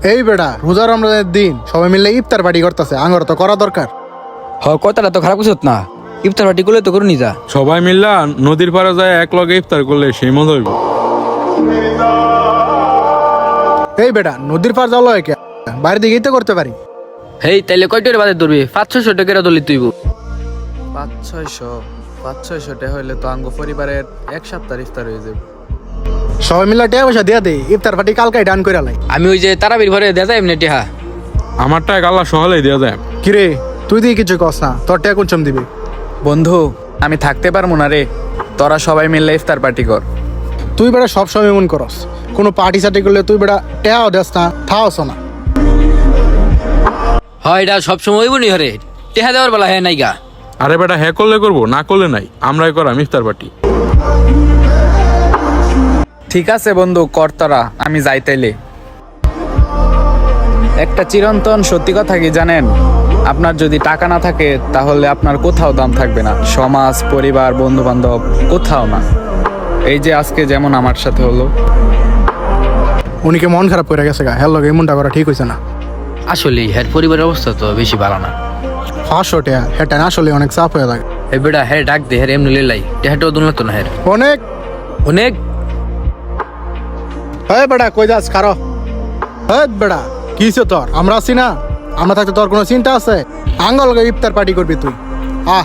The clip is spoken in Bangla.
এই বেটা রোজা রমজানের দিন সবাই মিলে ইফতার পার্টি করতেছে, আঙ্গর তো করা দরকার। কথাটা তো খারাপ কিছু না, ইফতার পার্টি করলে তো করুনি যা। সবাই মিল্লা নদীর পাড়ে যায় এক লগে ইফতার করলে সেই মজা হইব। এই বেটা নদীর পার যাওয়া হয় কে, বাইরে দিকেই তো করতে পারি। হেই তাইলে কয়টার বাদে ধরবি? 500-600 টাকা দলি তুইব। 500-600 টাকা হইলে তো আঙ্গ পরিবারের এক সপ্তাহ ইফতার হয়ে যাবে। সবাই মিলে টাকা পয়সা দিয়া দে, ইফতার পার্টি কালকে ডান করে লাই। আমি ওই যে তারাবির ঘরে দেখা যায় এমনি টিহা। আমার টাকা আল্লাহ সহলেই দেওয়া যায়। কিরে তুই দিয়ে কিছু কস না, তোর টাকা কোন চম দিবি? বন্ধু আমি থাকতে পারবো না রে, তোরা সবাই মিলে ইফতার পার্টি কর। তুই বেটা সব সময় এমন করস, কোনো পার্টি সার্টি করলে তুই বেটা টেহাও দেস না, থাওস না। হয় এটা সবসময় হইব নি হরে, টিহা দেওয়ার বেলা হ্যাঁ নাইগা। আরে বেটা হ্যাঁ করলে করবো, না করলে নাই, আমরাই করাম ইফতার পার্টি। ঠিক আছে বন্ধু কর তোরা, আমি যাই তাইলে। একটা চিরন্তন সত্যি কথা কি জানেন, আপনার যদি টাকা না থাকে তাহলে আপনার কোথাও দাম থাকবে না, সমাজ, পরিবার, বন্ধু বান্ধব কোথাও না। এই যে আজকে যেমন আমার সাথে হলো। উনিকে মন খারাপ করে গেছে গা, হ্যাঁ লগে এমনটা করা ঠিক হয়েছে না। আসলে হ্যার পরিবারের অবস্থা তো বেশি ভালো না। 500 টাকা হেটা না আসলে অনেক চাপ হয়ে লাগে। এই বেটা হ্যাঁ ডাক দে, হ্যাঁ এমনি লেলাই টিহাটাও দুন তো না হ্যার অনেক অনেক। হ্যাঁ বেটা কই যাস খারো। হ্যাঁ বেটা কিসে তোর, আমরা আছি না, আমরা থাকতে তোর কোনো চিন্তা আছে? আঙ্গল লগে ইফতার পার্টি করবি তুই, আহ।